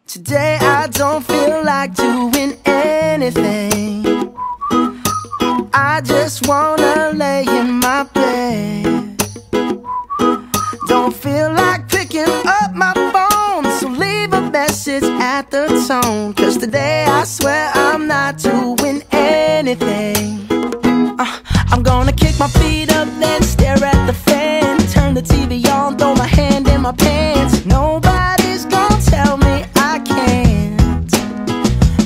Today I don't feel like doing anything. I just wanna lay in my bed. Don't feel like picking up my phone, so leave a message at the tone. Cause today I swear I'm not doing anything. I'm gonna kick my feet up, then stare at the fan. Turn the TV on, throw my hand in my pants. Nobody's gonna tell me I can't.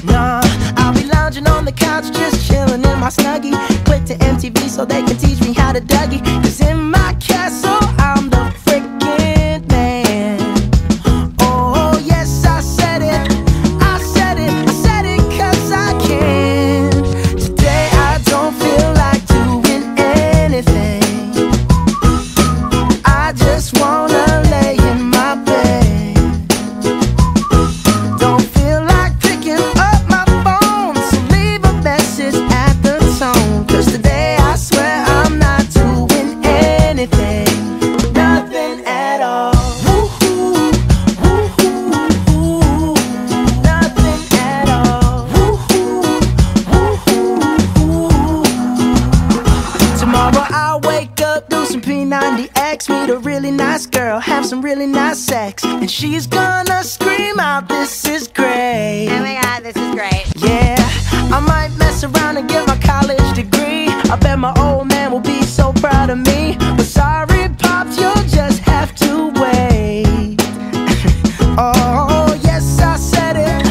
Nah, I'll be lounging on the couch, just chilling in my Snuggie. Click to MTV so they can teach me how to Dougie. Cause in my castle, I'm the freaking man. Oh yes, I said it, I said it, I said it cause I can. Today I don't feel like doing anything. I just wanna lay in my bed. Don't feel like picking up my phone, so leave a message at the tone. Cause today I swear I'm not doing anything. Nothing at all. Woo-hoo, woo-hoo, nothing at all. Woo-hoo, woo-hoo. Tomorrow I'll wake up, do some P90X, meet a really nice girl, have some really nice sex, and she's gonna scream out, "This is great." Oh my god, this is great. Yeah, I might mess around and get my college degree. I bet my old man will be so proud of me. But sorry, Pops, you'll just have to wait. Oh, yes, I said it,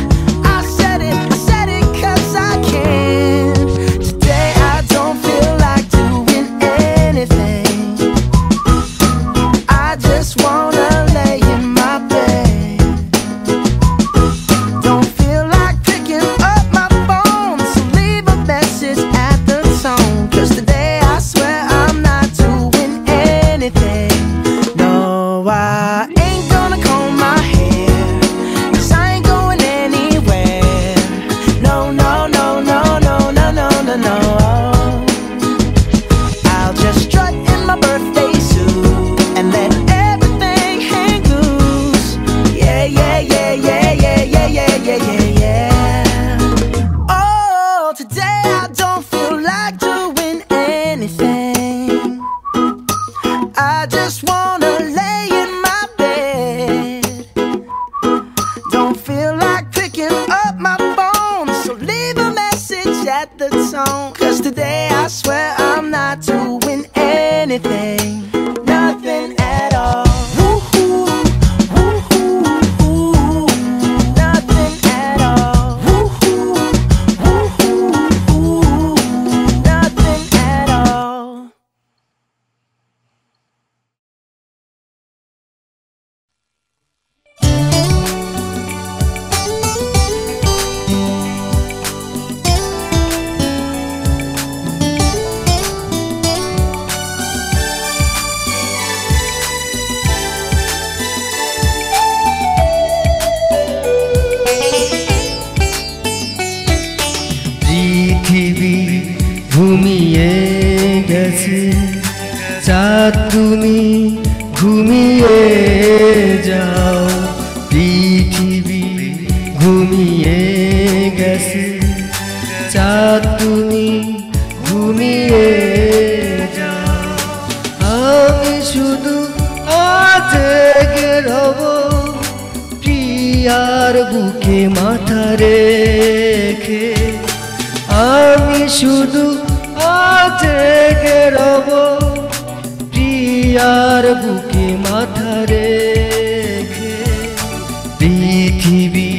I said it, I said it cause I can. Today I don't feel like doing anything. I just wanna lay in my bed. Don't feel like picking up my phone, so leave a message at the tone. Cause today I swear I'm not doing anything. No, I ain't gonna comb my hair, cause I ain't going anywhere. No, no, no, no, no, no, no, no, no. I'll just strut in my birthday suit and let everything hang loose. Yeah, yeah, yeah, yeah, yeah, yeah, yeah, yeah, yeah, yeah. Oh, today I don't feel like doing anything. I just wanna lay in my bed. Don't feel like picking up my phone, so leave a message at the tone. Cause today I swear I'm not doing anything. Nothing at all. Woo-hoo, woo-hoo, nothing at all. Woo-hoo, woo-hoo, nothing at all. পৃথিবী ঘুমিয়ে গেছে, চাঁদ তুমি ঘুমিয়ে যাও। পৃথিবী ঘুমিয়ে গেছে, চাঁদ তুমি ঘুমিয়ে যাও। আমি শুধু আজ জেগে রব, প্রিয়ার বুকে মাথা রেখে। আমি শুধু আজ জেগে রব, প্রিয়ার বুকে মাথা রেখে। পৃথিবী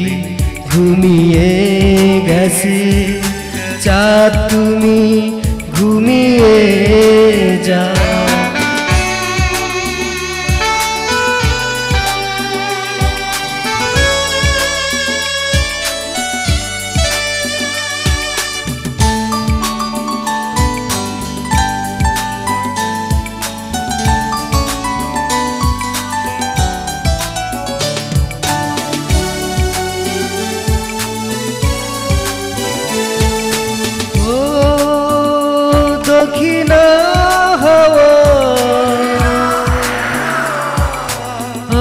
ঘুমিয়ে গেছে, চাঁদ তুমি ঘুমিয়ে যাও। দক্ষিণা হাওয়া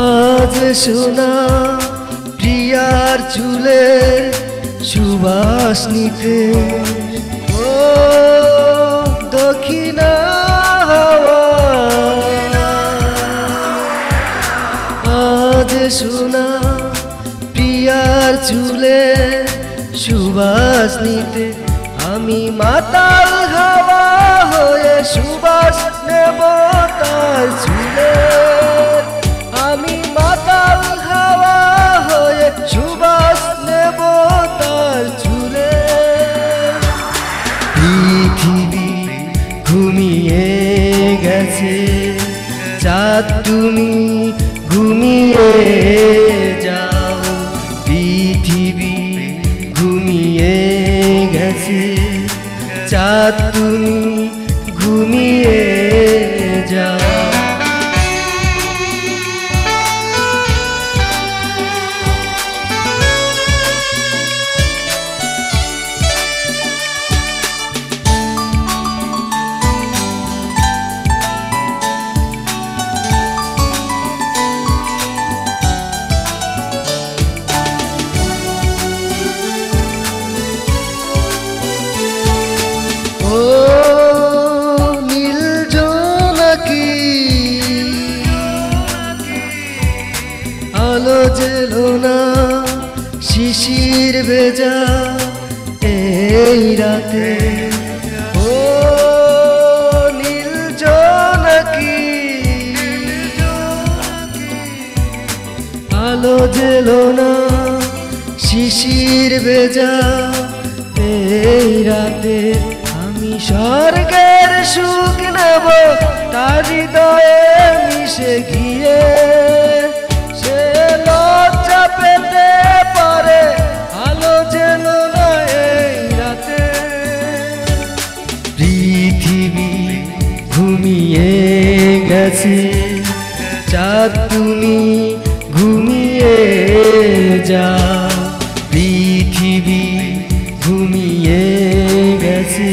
আজ শোনা প্রিয়া প্রিয়ার চুলে সুবাস নিতে ও দক্ষিণা হাওয়া আজ শোনা প্রিয়ার চুলে সুবাস নিতে আমি মাতাল হাওয়া হয়ে সুবাস নেব তার চুলে আমি মাতাল হাওয়া হয়ে সুবাস নেব তার চুলে পৃথিবী ঘুমিয়ে গেছে চাঁদ তুমি ঘুমিয়ে যাও পৃথিবী ঘুমিয়ে গেছে চাঁদ তুমি ঘুমিয়ে যাও ও নীল জোনাকি আলো জেলো না শিশির ভেজা এই রাতে ও নীল জোনাকি আলো জেলো না শিশির ভেজা এই রাতে আমি স্বর্গের সুখ নেব তার হৃদয়ে মিশে গিয়ে সে লজ্জা পেতে পারে আলো যেন না এই রাতে পৃথিবী ঘুমিয়ে গেছে চাঁদ তুমি ঘুমিয়ে যাও পৃথিবী ঘুমিয়ে গেছে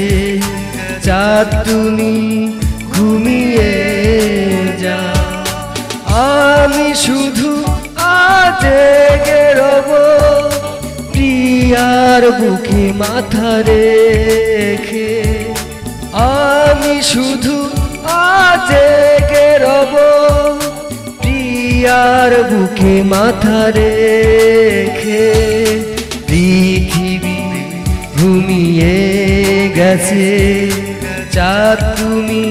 চাঁদ তুমি ঘুমিয়ে যাও আমি শুধু আজ জেগে রব প্রিয়ার বুকে মাথা রেখে আমি শুধু আজ জেগে রব প্রিয়ার বুকে মাথা রেখে পৃথিবী ঘুমিয়ে গেছে চাঁদ তুমি